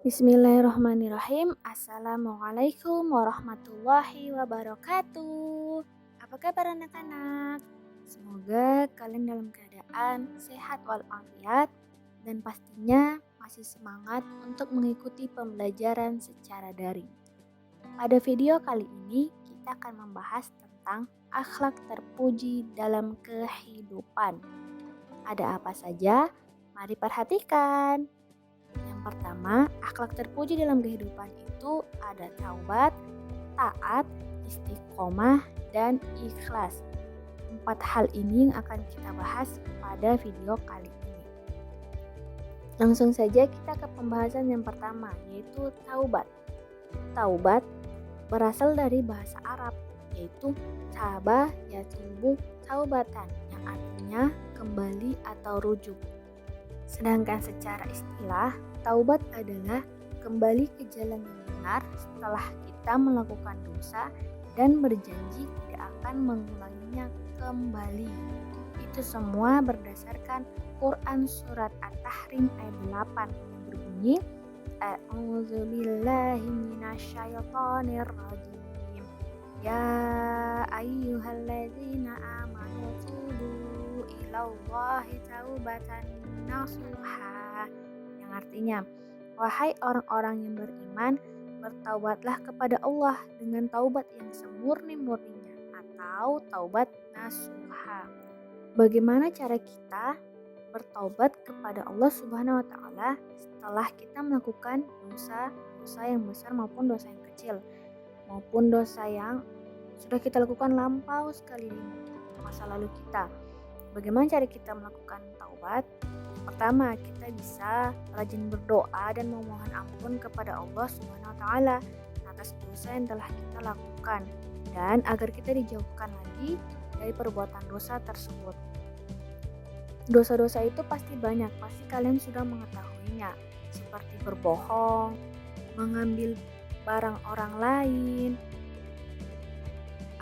Bismillahirrahmanirrahim. Assalamualaikum warahmatullahi wabarakatuh. Apa kabar anak-anak? Semoga kalian dalam keadaan sehat walafiat dan pastinya masih semangat untuk mengikuti pembelajaran secara daring. Pada video kali ini kita akan membahas tentang akhlak terpuji dalam kehidupan. Ada apa saja? Mari perhatikan. Yang pertama, akhlak terpuji dalam kehidupan itu ada taubat, taat, istiqomah, dan ikhlas. 4 hal ini yang akan kita bahas pada video kali ini. Langsung saja kita ke pembahasan yang pertama, yaitu taubat. Taubat berasal dari bahasa Arab, yaitu taba yatubu taubatan, yang artinya kembali atau rujuk. Sedangkan secara istilah, taubat adalah kembali ke jalan yang benar setelah kita melakukan dosa dan berjanji tidak akan mengulanginya kembali. Itu semua berdasarkan Quran surat At-Tahrim ayat 8 yang berbunyi A'udzubillahi minasyaitonirrajim. Ya ayyuhalladzina amanu tubu ilallahi taubatan nasuha, yang artinya, wahai orang-orang yang beriman, bertaubatlah kepada Allah dengan taubat yang semurni-murninya atau taubat nasuha. Bagaimana cara kita bertaubat kepada Allah Subhanahu wa taala setelah kita melakukan dosa yang besar maupun dosa yang kecil, maupun dosa yang sudah kita lakukan lampau sekali di masa lalu kita. Bagaimana cara kita melakukan taubat? Pertama, kita bisa rajin berdoa dan memohon ampun kepada Allah Subhanahu wa taala atas dosa yang telah kita lakukan dan agar kita dijauhkan lagi dari perbuatan dosa tersebut. Dosa-dosa itu pasti banyak, pasti kalian sudah mengetahuinya, seperti berbohong, mengambil barang orang lain,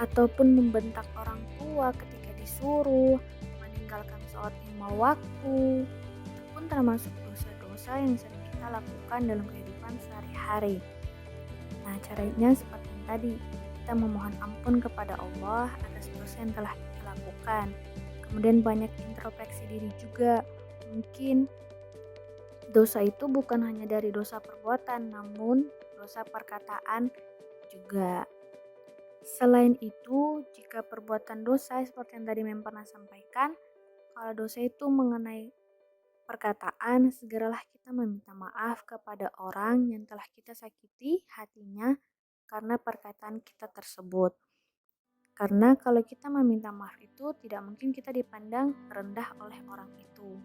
ataupun membentak orang tua ketika disuruh, meninggalkan sholat lima waktu. Itu pun termasuk dosa-dosa yang sering kita lakukan dalam kehidupan sehari-hari. Nah, caranya seperti yang tadi, kita memohon ampun kepada Allah atas dosa yang telah kita lakukan. Kemudian banyak introspeksi diri juga. Mungkin dosa itu bukan hanya dari dosa perbuatan, namun dosa perkataan juga. Selain itu, jika perbuatan dosa seperti yang tadi Mem pernah sampaikan, kalau dosa itu mengenai perkataan, segeralah kita meminta maaf kepada orang yang telah kita sakiti hatinya karena perkataan kita tersebut. Karena kalau kita meminta maaf itu tidak mungkin kita dipandang rendah oleh orang itu.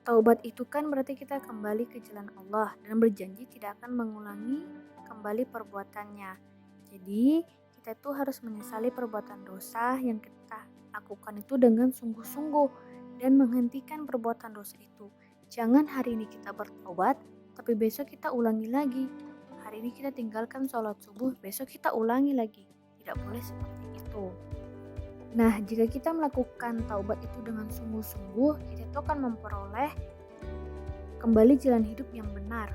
Taubat itu kan berarti kita kembali ke jalan Allah dan berjanji tidak akan mengulangi kembali perbuatannya. Jadi kita tuh harus menyesali perbuatan dosa yang kita lakukan itu dengan sungguh-sungguh dan menghentikan perbuatan dosa itu. Jangan hari ini kita bertobat, tapi besok kita ulangi lagi. Hari ini kita tinggalkan sholat subuh, besok kita ulangi lagi. Tidak boleh seperti itu. Nah, jika kita melakukan taubat itu dengan sungguh-sungguh, kita itu akan memperoleh kembali jalan hidup yang benar.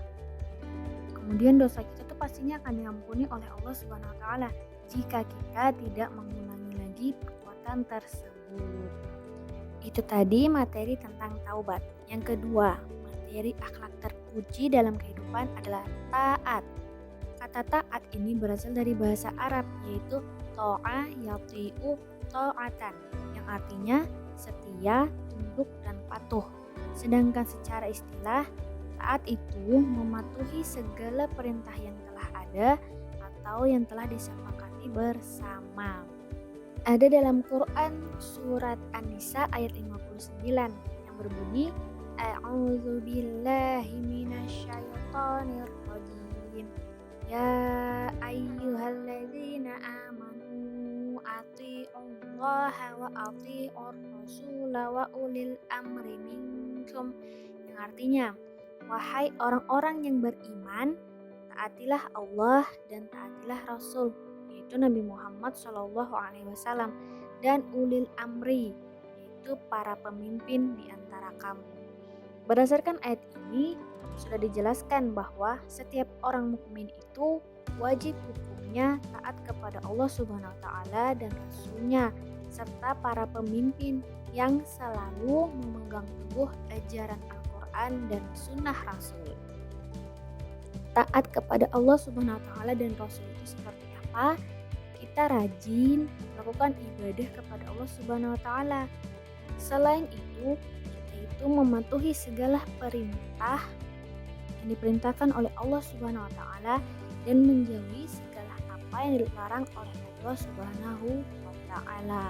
Kemudian dosa kita itu pastinya akan diampuni oleh Allah Subhanahu wa taala jika kita tidak mengulangi lagi perbuatan tersebut. Itu tadi materi tentang taubat. Yang kedua, materi akhlak terpuji dalam kehidupan adalah taat. Kata taat ini berasal dari bahasa Arab, yaitu to'ah yati'u to'atan, yang artinya setia, tunduk, dan patuh. Sedangkan secara istilah, taat itu mematuhi segala perintah yang telah ada atau yang telah disepakati bersama. Ada dalam Quran surat An-Nisa ayat 59 yang berbunyi A'udzubillahi minasyaitonirrajim. Ya ayyuhalladzina amanu ati'ullaha wa ati'ur rasula wa ulil amri minkum, yang artinya, wahai orang-orang yang beriman, taatilah Allah dan taatilah Rasul, yaitu Nabi Muhammad SAW, dan ulil amri, yaitu para pemimpin di antara kamu. Berdasarkan ayat ini, sudah dijelaskan bahwa setiap orang mukmin itu wajib hukumnya taat kepada Allah Subhanahu wa taala dan Rasul-Nya serta para pemimpin yang selalu memegang teguh ajaran Al-Quran dan Sunnah Rasul. Taat kepada Allah Subhanahu wa taala dan Rasul itu seperti apa? Kita rajin melakukan ibadah kepada Allah Subhanahu wa taala. Selain itu, kita itu mematuhi segala perintah yang diperintahkan oleh Allah Subhanahu wa taala dan menjauhi segala apa yang dilarang oleh Allah Subhanahu wa taala.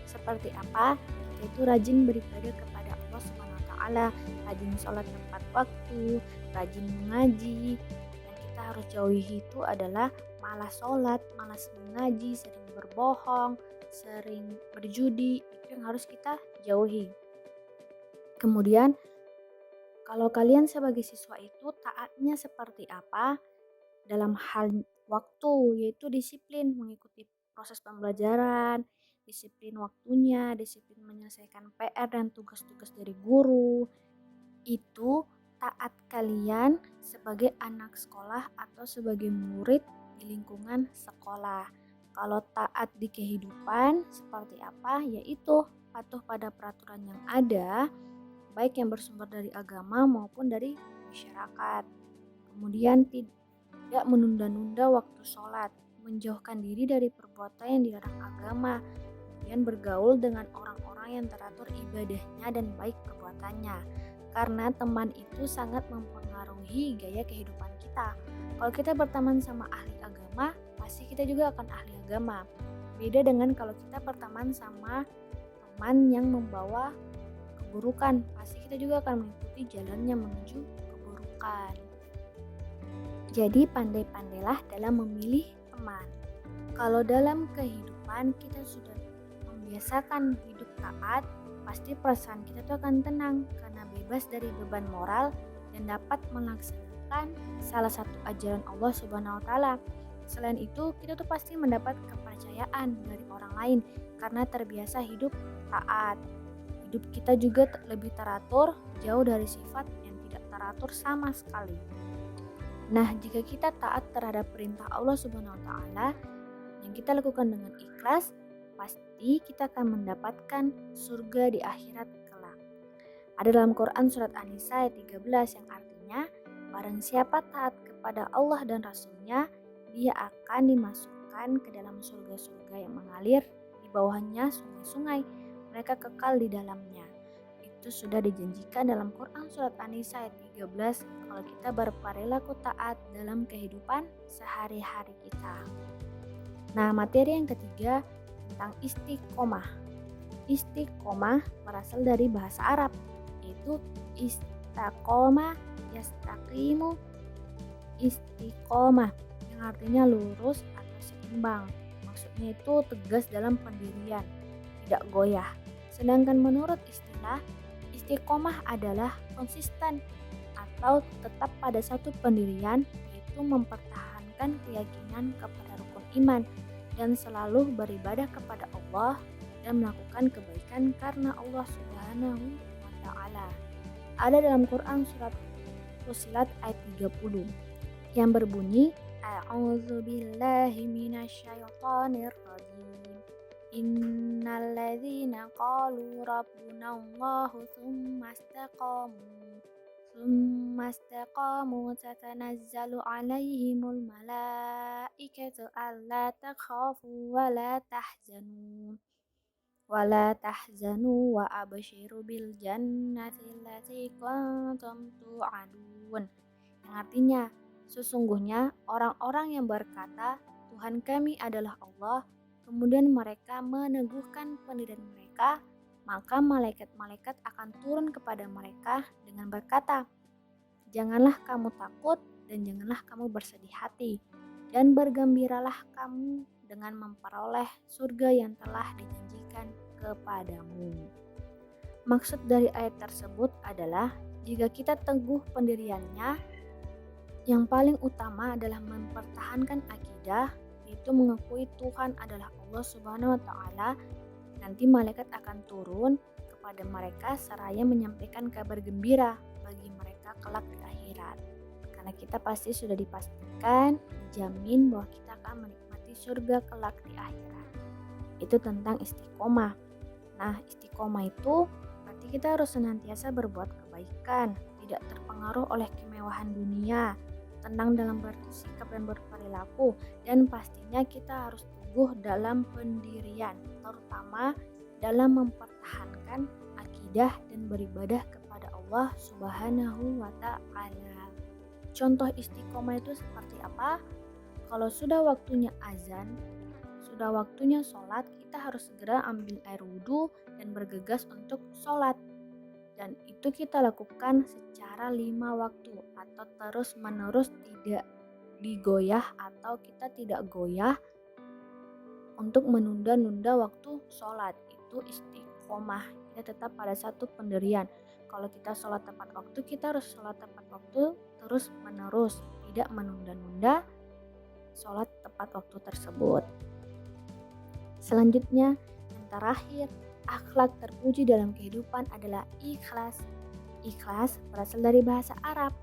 Seperti apa? Kita itu rajin beribadah kepada Allah Subhanahu wa taala, rajin sholat tepat waktu, rajin mengaji. Dan kita harus jauhi itu adalah malas sholat, malas mengaji, sering berbohong, sering berjudi. Itu yang harus kita jauhi. Kemudian, kalau kalian sebagai siswa itu taatnya seperti apa dalam hal waktu, yaitu disiplin mengikuti proses pembelajaran, disiplin waktunya, disiplin menyelesaikan PR dan tugas-tugas dari guru. Itu taat kalian sebagai anak sekolah atau sebagai murid di lingkungan sekolah. Kalau taat di kehidupan seperti apa? Yaitu patuh pada peraturan yang ada, baik yang bersumber dari agama maupun dari masyarakat. Kemudian tidak menunda-nunda waktu sholat, menjauhkan diri dari perbuatan yang dilarang agama, kemudian bergaul dengan orang-orang yang teratur ibadahnya dan baik perbuatannya. Karena teman itu sangat mempengaruhi gaya kehidupan kita. Kalau kita berteman sama ahli agama, pasti kita juga akan ahli agama. Beda dengan kalau kita berteman sama teman yang membawa keburukan, pasti kita juga akan mengikuti jalannya menuju keburukan. Jadi pandai-pandailah dalam memilih teman. Kalau dalam kehidupan kita sudah membiasakan hidup taat, pasti perasaan kita tuh akan tenang karena bebas dari beban moral dan dapat melaksanakan salah satu ajaran Allah Subhanahu wa taala. Selain itu, kita tuh pasti mendapat kepercayaan dari orang lain karena terbiasa hidup taat. Hidup kita juga lebih teratur, jauh dari sifat yang tidak teratur sama sekali. Nah, jika kita taat terhadap perintah Allah Subhanahu wa taala yang kita lakukan dengan ikhlas, pasti kita akan mendapatkan surga di akhirat kelak. Ada dalam Quran surat An-Nisa ayat 13 yang artinya, barang siapa taat kepada Allah dan Rasul-Nya, dia akan dimasukkan ke dalam surga-surga yang mengalir di bawahnya sungai-sungai. Mereka kekal di dalamnya. Itu sudah dijanjikan dalam Quran surat An-Nisa ayat 13 kalau kita berperilaku taat dalam kehidupan sehari-hari kita. Nah, materi yang ketiga tentang istiqomah. Istiqomah berasal dari bahasa Arab, yaitu istaqoma, yastaqimu, istiqomah, yang artinya lurus atau seimbang. Maksudnya itu tegas dalam pendirian, tidak goyah. Sedangkan menurut istilah, istiqomah adalah konsisten atau tetap pada satu pendirian, yaitu mempertahankan keyakinan kepada rukun iman dan selalu beribadah kepada Allah dan melakukan kebaikan karena Allah Subhanahu wa taala. Ada dalam Quran surat Fussilat ayat 30 yang berbunyi, A'udzubillahi minasyaitonir rajim. Innalladzina qalu rabbunallahu tsumma istaqamu tatanazzalu alaihimul malaikatu alla takhafu wa la tahzanu wa abshiru bil jannati allati kuntum tu'adun. Yang artinya, sesungguhnya orang-orang yang berkata Tuhan kami adalah Allah, kemudian mereka meneguhkan pendirian mereka, maka malaikat-malaikat akan turun kepada mereka dengan berkata, janganlah kamu takut dan janganlah kamu bersedih hati, dan bergembiralah kamu dengan memperoleh surga yang telah dijanjikan kepadamu. Maksud dari ayat tersebut adalah jika kita teguh pendiriannya, yang paling utama adalah mempertahankan akidah, yaitu mengakui Tuhan adalah Allah Subhanahu wa taala. Nanti malaikat akan turun kepada mereka seraya menyampaikan kabar gembira bagi mereka kelak di akhirat. Karena kita pasti sudah dipastikan, dijamin bahwa kita akan menikmati surga kelak di akhirat. Itu tentang istiqomah. Nah, istiqomah itu berarti kita harus senantiasa berbuat kebaikan, tidak terpengaruh oleh kemewahan dunia, tenang dalam bersikap dan berperilaku, dan pastinya kita harus teguh dalam pendirian, terutama dalam mempertahankan akidah dan beribadah kepada Allah Subhanahu wa Ta'ala. Contoh istiqomah itu seperti apa? Kalau sudah waktunya azan, sudah waktunya sholat, kita harus segera ambil air wudhu dan bergegas untuk sholat. Dan itu kita lakukan secara 5 waktu atau terus menerus, tidak digoyah atau kita tidak goyah untuk menunda-nunda waktu sholat. Itu istiqomah, kita tetap pada satu pendirian. Kalau kita sholat tepat waktu, kita harus sholat tepat waktu terus menerus, tidak menunda-nunda sholat tepat waktu tersebut. Selanjutnya, yang terakhir, akhlak terpuji dalam kehidupan adalah ikhlas. Ikhlas berasal dari bahasa Arab,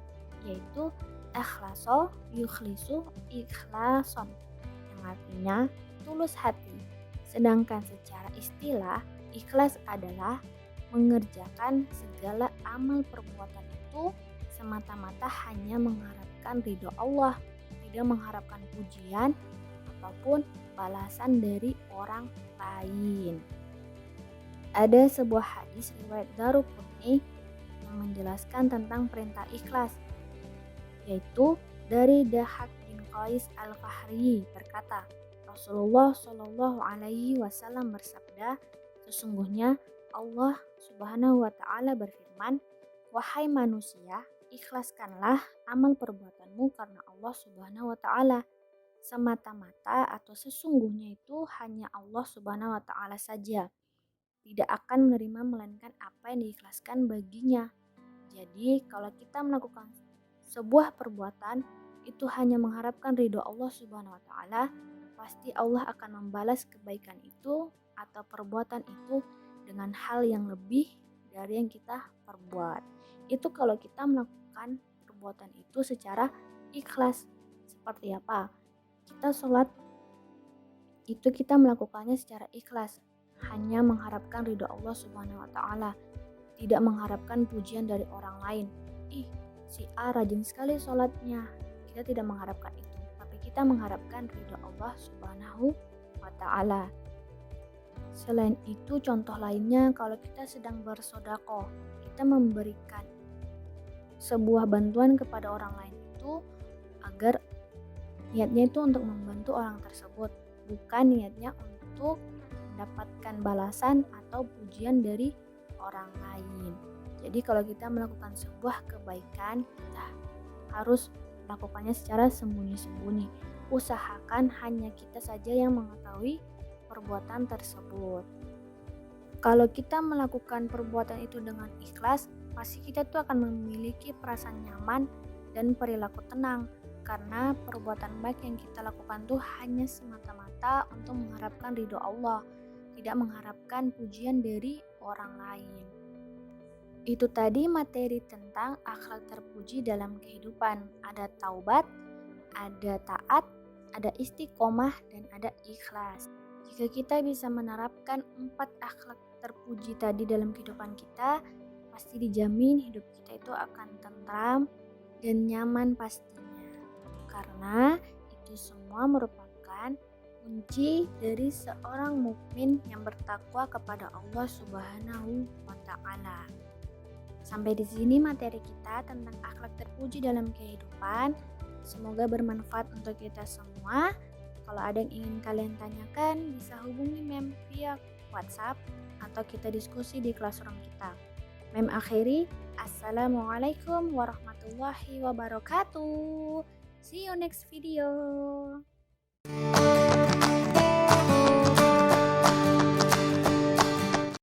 yaitu ikhlaso yukhlisu ikhlason, yang artinya tulus hati. Sedangkan secara istilah, ikhlas adalah mengerjakan segala amal perbuatan itu semata-mata hanya mengharapkan ridho Allah, tidak mengharapkan pujian ataupun balasan dari orang lain. Ada sebuah hadis riwayat Daruqutni yang menjelaskan tentang perintah ikhlas, yaitu dari Dahak bin Qais al-Fahri berkata, Rasulullah Shallallahu Alaihi Wasallam bersabda, sesungguhnya Allah Subhanahu Wa Taala berfirman, wahai manusia, ikhlaskanlah amal perbuatanmu karena Allah Subhanahu Wa Taala. Semata-mata atau sesungguhnya itu hanya Allah Subhanahu Wa Taala saja. Tidak akan menerima melainkan apa yang diikhlaskan baginya. Jadi kalau kita melakukan sebuah perbuatan itu hanya mengharapkan ridho Allah Subhanahu wa Ta'ala, pasti Allah akan membalas kebaikan itu atau perbuatan itu dengan hal yang lebih dari yang kita perbuat. Itu kalau kita melakukan perbuatan itu secara ikhlas. Seperti apa? Kita sholat itu kita melakukannya secara ikhlas, hanya mengharapkan ridho Allah Subhanahu wa Ta'ala, tidak mengharapkan pujian dari orang lain. Ih, si A rajin sekali sholatnya. Kita tidak mengharapkan itu, tapi kita mengharapkan ridho Allah Subhanahu wa Ta'ala. Selain itu, contoh lainnya kalau kita sedang bersedekah, kita memberikan sebuah bantuan kepada orang lain itu agar niatnya itu untuk membantu orang tersebut, bukan niatnya untuk mendapatkan balasan atau pujian dari orang lain. Jadi kalau kita melakukan sebuah kebaikan, kita harus melakukannya secara sembunyi-sembunyi. Usahakan hanya kita saja yang mengetahui perbuatan tersebut. Kalau kita melakukan perbuatan itu dengan ikhlas, pasti kita tuh akan memiliki perasaan nyaman dan perilaku tenang. Karena perbuatan baik yang kita lakukan tuh hanya semata-mata untuk mengharapkan ridho Allah, tidak mengharapkan pujian dari orang lain. Itu tadi materi tentang akhlak terpuji dalam kehidupan. Ada taubat, ada taat, ada istiqomah, dan ada ikhlas. Jika kita bisa menerapkan 4 akhlak terpuji tadi dalam kehidupan kita, pasti dijamin hidup kita itu akan tentram dan nyaman pastinya. Karena itu semua merupakan kunci dari seorang mukmin yang bertakwa kepada Allah Subhanahu wa Ta'ala. Sampai di sini materi kita tentang akhlak terpuji dalam kehidupan. Semoga bermanfaat untuk kita semua. Kalau ada yang ingin kalian tanyakan, bisa hubungi Mem via WhatsApp atau kita diskusi di classroom kita. Mem akhiri, Assalamualaikum warahmatullahi wabarakatuh. See you next video.